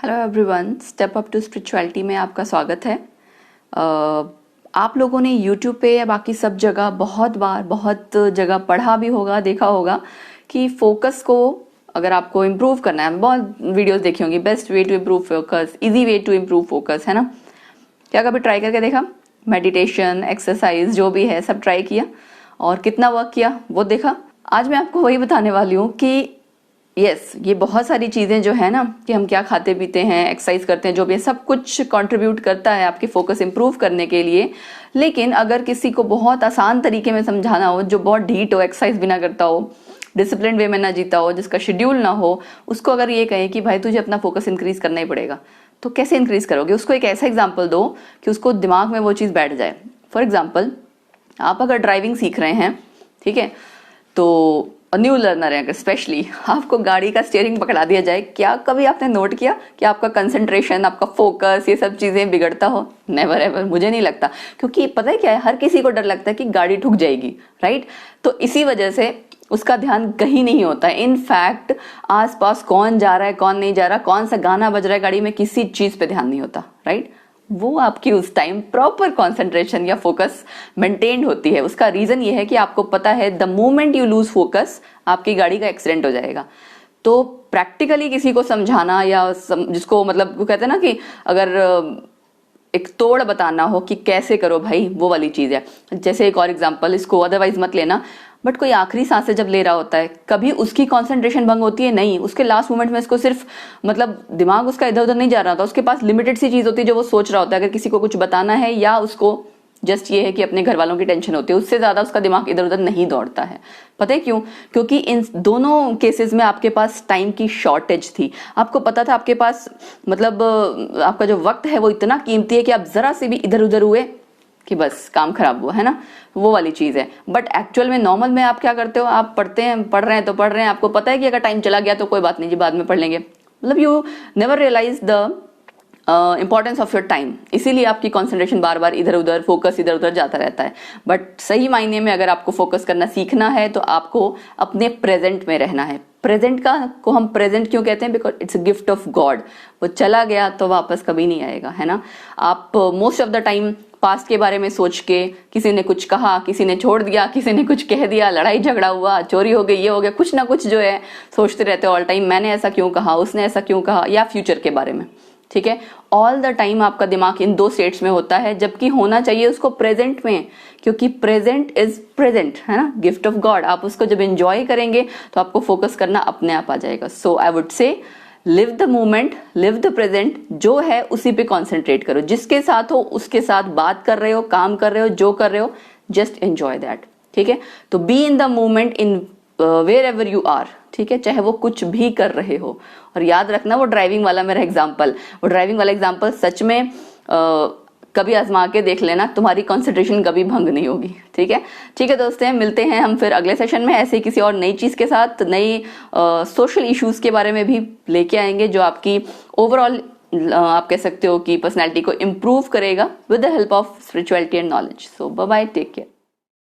Hello everyone, step up to spirituality में आपका स्वागत है। आप लोगों ने यूट्यूब पे या बाकी सब जगह बहुत जगह पढ़ा भी होगा, देखा होगा कि फोकस को अगर आपको इम्प्रूव करना है, बहुत वीडियोस देखी होंगी, best way to improve focus, easy way to improve focus, है ना। क्या कभी ट्राई करके देखा? मेडिटेशन, एक्सरसाइज जो भी है सब ट्राई किया और कितना वर्क किया वो देखा। आज मैं आपको वही बताने वाली हूँ कि ये बहुत सारी चीजें जो है ना, कि हम क्या खाते पीते हैं, एक्सरसाइज करते हैं, जो भी है सब कुछ कंट्रीब्यूट करता है आपके फोकस इंप्रूव करने के लिए। लेकिन अगर किसी को बहुत आसान तरीके में समझाना हो, जो बहुत ढीठ हो, एक्सरसाइज भी ना करता हो, डिसिप्लिन वे में ना जीता हो, जिसका शेड्यूल ना हो, उसको अगर ये कहे कि भाई तुझे अपना फोकस इंक्रीज करना ही पड़ेगा, तो कैसे इंक्रीज करोगे? उसको एक ऐसा एग्जाम्पल दो कि उसको दिमाग में वो चीज बैठ जाए। फॉर एग्जाम्पल, आप अगर ड्राइविंग सीख रहे हैं, ठीक है, तो न्यू लर्नर है, अगर स्पेशली आपको गाड़ी का स्टीयरिंग पकड़ा दिया जाए, क्या कभी आपने नोट किया कि आपका कंसंट्रेशन, आपका फोकस, ये सब चीजें बिगड़ता हो? नेवर एवर, मुझे नहीं लगता। क्योंकि पता है क्या है, हर किसी को डर लगता है कि गाड़ी ठुक जाएगी, राइट? तो इसी वजह से उसका ध्यान कहीं नहीं होता है। इनफैक्ट आसपास कौन जा रहा है, कौन नहीं जा रहा, कौन सा गाना बज रहा है गाड़ी में, किसी चीज पे ध्यान नहीं होता, राइट? वो आपकी उस टाइम प्रॉपर कंसंट्रेशन या फोकस मेंटेन होती है। उसका रीजन ये है कि आपको पता है the moment you lose focus आपकी गाड़ी का एक्सीडेंट हो जाएगा। तो प्रैक्टिकली किसी को समझाना या जिसको मतलब वो कहते हैं ना कि अगर एक तोड़ बताना हो कि कैसे करो भाई, वो वाली चीज है। जैसे एक और एग्जांपल, इसको अदरवाइज मत लेना, बट कोई आखिरी सांसें जब ले रहा होता है, कभी उसकी कंसंट्रेशन भंग होती है? नहीं। उसके लास्ट मोमेंट में इसको सिर्फ मतलब दिमाग उसका इधर उधर नहीं जा रहा होता, उसके पास लिमिटेड सी चीज होती है जो वो सोच रहा होता है। अगर किसी को कुछ बताना है या उसको जस्ट ये है कि अपने घर वालों की टेंशन होती है, उससे ज्यादा उसका दिमाग इधर उधर नहीं दौड़ता है। पता है क्यों? क्योंकि इन दोनों केसेस में आपके पास टाइम की शॉर्टेज थी। आपको पता था आपके पास मतलब आपका जो वक्त है वो इतना कीमती है कि आप जरा से भी इधर उधर हुए कि बस काम खराब हुआ, है ना। वो वाली चीज है। बट एक्चुअल में नॉर्मल में आप क्या करते हो? आप पढ़ रहे हैं तो पढ़ रहे हैं, आपको पता है कि अगर टाइम चला गया तो कोई बात नहीं जी, बाद में पढ़ लेंगे। मतलब you never realise the importance of your time. इसीलिए आपकी कंसंट्रेशन बार बार इधर उधर, फोकस इधर उधर जाता रहता है। बट सही मायने में अगर आपको फोकस करना सीखना है तो आपको अपने प्रेजेंट में रहना है। प्रेजेंट को हम प्रेजेंट क्यों कहते हैं? Because it's a gift of God. वो चला गया तो वापस कभी नहीं आएगा, है ना। आप most of the time past के बारे में सोच के, किसी ने कुछ कहा, किसी ने छोड़ दिया, किसी ने कुछ कह दिया, लड़ाई झगड़ा हुआ, चोरी हो गई, ये हो गया, कुछ ना कुछ जो है सोचते रहते हो ऑल टाइम। मैंने ऐसा क्यों कहा, उसने ऐसा क्यों कहा, या फ्यूचर के बारे में, ठीक है। ऑल द टाइम आपका दिमाग इन दो स्टेट्स में होता है, जबकि होना चाहिए उसको प्रेजेंट में, क्योंकि प्रेजेंट इज प्रेजेंट, है ना, गिफ्ट ऑफ गॉड। आप उसको जब एंजॉय करेंगे तो आपको फोकस करना अपने आप आ जाएगा। So I would say live the moment, live the present, जो है उसी पे कॉन्सेंट्रेट करो। जिसके साथ हो उसके साथ बात कर रहे हो, काम कर रहे हो, जो कर रहे हो, जस्ट एंजॉय दैट, ठीक है। तो be in the moment in wherever you are, ठीक है, चाहे वो कुछ भी कर रहे हो। और याद रखना वो ड्राइविंग वाला मेरा एग्जाम्पल, वो ड्राइविंग वाला एग्जाम्पल सच में कभी आजमा के देख लेना, तुम्हारी कंसंट्रेशन कभी भंग नहीं होगी, ठीक है। ठीक है दोस्तों, मिलते हैं हम फिर अगले सेशन में ऐसे किसी और नई चीज के साथ, नई सोशल इश्यूज के बारे में भी लेके आएंगे, जो आपकी ओवरऑल आप कह सकते हो कि पर्सनैलिटी को इम्प्रूव करेगा with the help of spirituality and knowledge. So bye bye, take care.